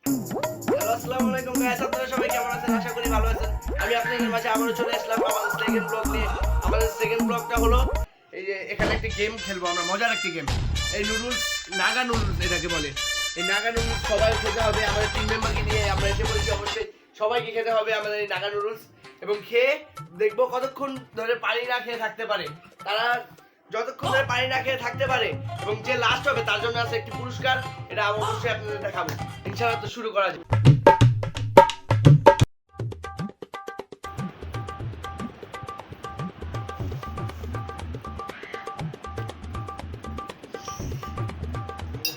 Hello আসসালামু আলাইকুম guys, আপনারা সবাই কেমন আছেন? আশা করি ভালো আছেন। আমি আপনাদের মাঝে আবারো চলে আসলাম আমাদের সেকেন্ড ব্লগ নিয়ে। আমাদের সেকেন্ড ব্লগটা হলো এই যে এখানে একটা গেম খেলবো আমরা, মজার একটা গেম। এই নুডলস, নাগা নুডলস এটাকে বলে। এই নাগা নুডলস সবাই খেতে হবে, আমাদের টিম মেম্বারকে নিয়ে আমরা এসে বলেছি অবশ্যই সবাইকে খেতে হবে আমাদের এই নাগা নুডলস। এবং খেয়ে দেখবো কতক্ষণ ধরে পানি না খেয়ে থাকতে পারে তারা। যতক্ষণ ধরে পানি না খেয়ে থাকতে পারে এবং যে লাস্ট হবে তার জন্য আছে একটি পুরস্কার। এটা আমি অবশ্যই আপনাদের দেখাবো। ইনশাআল্লাহ, তো শুরু করা যাবে।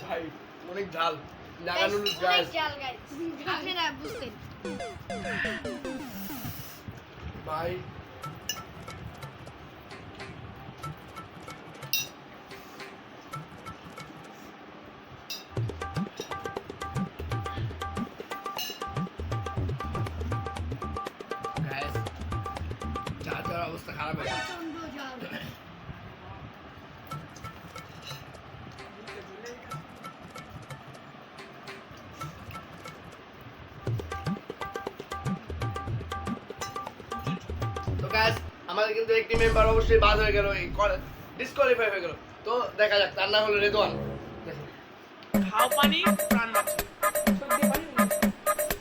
ভাই অনেক ঝাল, নাগা নুডলস গাইস। অনেক ঝাল গাইস, আপনারা বুঝতেন। ভাই গাইস চার অবস্থা খারাপ হয়ে গেছে। প্রচন্ড ঝাল। তো গাইস আমাদের কিন্তু একটি মেম্বার অবশ্যই বাদ হয়ে গেল, এই ডিসকোয়ালিফাই হয়ে গেল। তো দেখা যাক, তার নাম হলো রেদওয়ান। খাও পানি প্রাণ বাঁচে।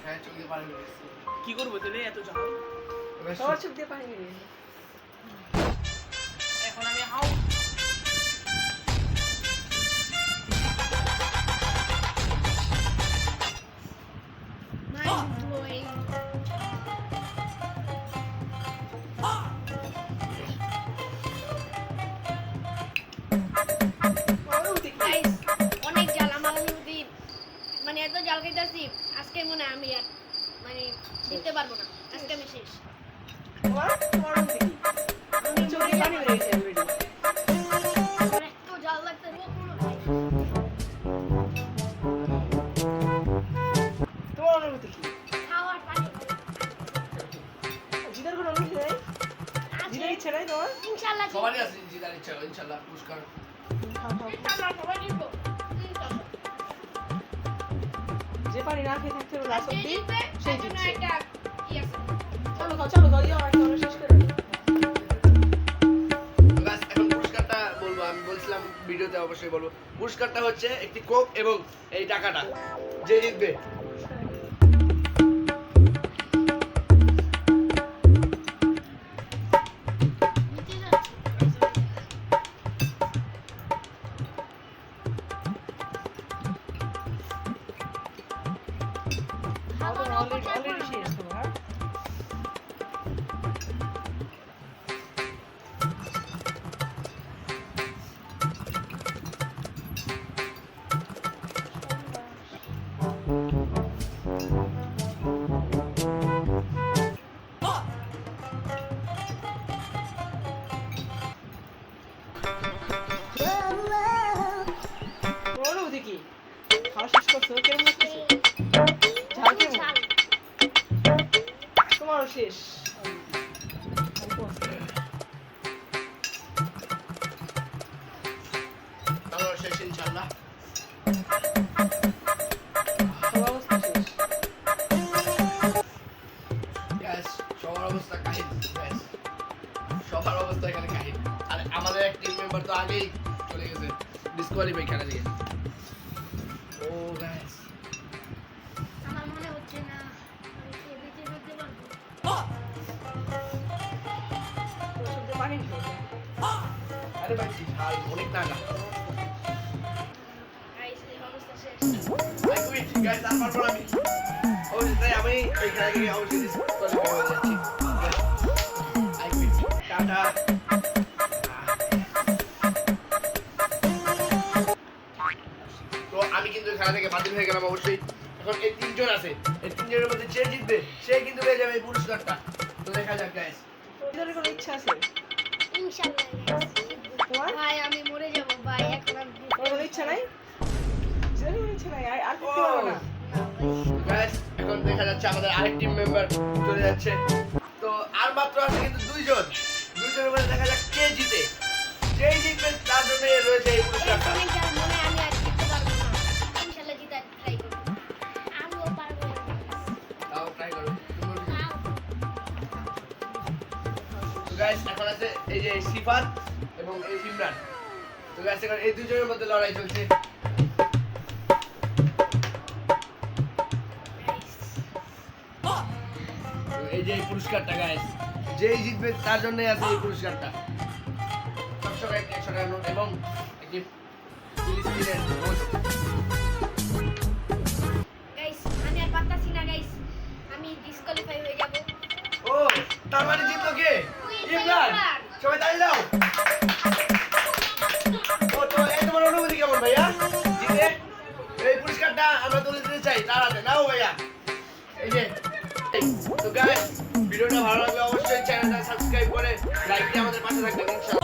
হ্যাঁ, চোখ দিয়ে পানি বের হচ্ছে। কি করবো তাহলে এত ঝাল? এবার সবার চোখ দিয়ে পানি বেরিয়ে গেছে। এখন আমি হাও Mind blowing. অনুভূতি কি? Guys, অনেক ঝাল। আমার অনুভূতি মানে এত ঝাল খাইতেছি আজকে মনে হয় আমি আর মানে জিততে পারবো না। আজকে আমি শেষ। তোমার অনুভূতি কি? আমি চোখ দিয়ে পানি বেরিয়ে গেছে already। আমার এত ঝাল লাগতেছে। তোমার অনুভূতি কি? খাওয়ার পানি জিতার কোনো অনুভূতি নেই? জিতার ইচ্ছা নাই তোমার? ইনশাআল্লাহ সবারই আছে জিতার ইচ্ছা, ইনশাআল্লাহ পুরস্কার। ইনশাআল্লাহ সবাই জিতবো। ইনশাআল্লাহ। যে পানি না খেয়ে থাকতে পারবে লাস্ট যে অব্দি জিতবে সেই তার জন্য জিতছে। একটা ই আছে। চলো ইয়ে আমরা শেষ করে দিই। তো guys, এখন পুরস্কারটা বলবো, আমি বলছিলাম ভিডিওতে অবশ্যই বলবো। পুরস্কারটা হচ্ছে একটি কোক এবং এই টাকাটা, যে জিতবে। জিতে যাচ্ছে। খাবার অপচয় অলরেডি করো শেষ না। তোমার। তোমার অনুভূতি কি? খাওয়া শেষ করছো, কেমন লাগতেছে? ঝাল কেমন? ঝাল। তোমারও শেষ। তাহলে শেষ ইনশাআল্লাহ। সবার অবস্থা শেষ। Guys, সবার অবস্থা কাহিল। Guys, সবার অবস্থা এখানে কাহিল। আর আমাদের এক টিম মেম্বার তো আগেই চলে গেছে ডিসকোয়ালিফাই খেলা থেকে। ও গাইস, আমার মনে হচ্ছে না আমি সে বেঁচে যেতে পারবো। তোমার চোখ দিয়ে পানি বেরিয়ে গেছে। আরে ভাই ঝাল অনেক টাকা। গাইস এই অবস্থা শেষ। I quit, guys, আর পারবো না আমি। অবশ্যই তাই আমি এই খেলা থেকে অবশ্যই ডিসকোয়ালিফাই হয়ে যাচ্ছি। I quit, tata. তো আমি কিন্তু খেলা থেকে বাতিল হয়ে গেলাম অবশ্যই। এখন এই তিনজন আছে, এই তিনজনের মধ্যে যে জিতবে সে কিন্তু পেয়ে যাবে এই পুরস্কারটা। তো দেখা যাক গাইস। জিতার কোনো ইচ্ছা আছে? ইনশাআল্লাহ guys, তোমার? ভাই আমি মরে যাব ভাই এখন আর তোমার কোনো ইচ্ছা নাই? জিতার কোনো ইচ্ছা নাই? আর করতে পারবো না? গাইস এখন দেখা যাচ্ছে আমাদের আরেক টিম মেম্বার চলে যাচ্ছে। তো আর মাত্র আছে কিন্তু দুইজনের মধ্যে দেখা যাক কে জিতে। যেই জিতবে তার জন্য রয়েছে এই পুরস্কারটা। অনেক ঝাল মনে হয় আমি আর জিততে পারবো না। ইনশাআল্লাহ জিতার ট্রাই করব। আমিও পারবো। গাইস এখন আছে এই যে সিফাত এবং এই ইমরান। তো গাইস এখন এই দুজনের মধ্যে লড়াই চলছে। তো এই যে এই পুরস্কারটা গাইস, যেই জিতবে তার জন্যই আছে এই পুরস্কারটা। 500 টাকা, 100 টাকা নোট এবং একটি ফিলিস্তিনের হোস্ট। গাইস আমি আর পারতাছি না গাইস, আমি ডিসকোয়ালিফাই হয়ে যাব। ও তার মানে জিতলো কে? ইমরান। সবাই তালি দাও। ও তো এই তোমার অনুভূতি কেমন ভাইয়া জিতে? এই পুরস্কারটা আমরা তুলে দিতে চাই তার হাতে। নাও ভাইয়া, এই যে। তো গাইস ভিডিওটা ভালো লাগলে অবশ্যই চ্যানেলটা সাবস্ক্রাইব করে লাইক দিয়ে আমাদের পাশে থাকবেন ইনশাআল্লাহ।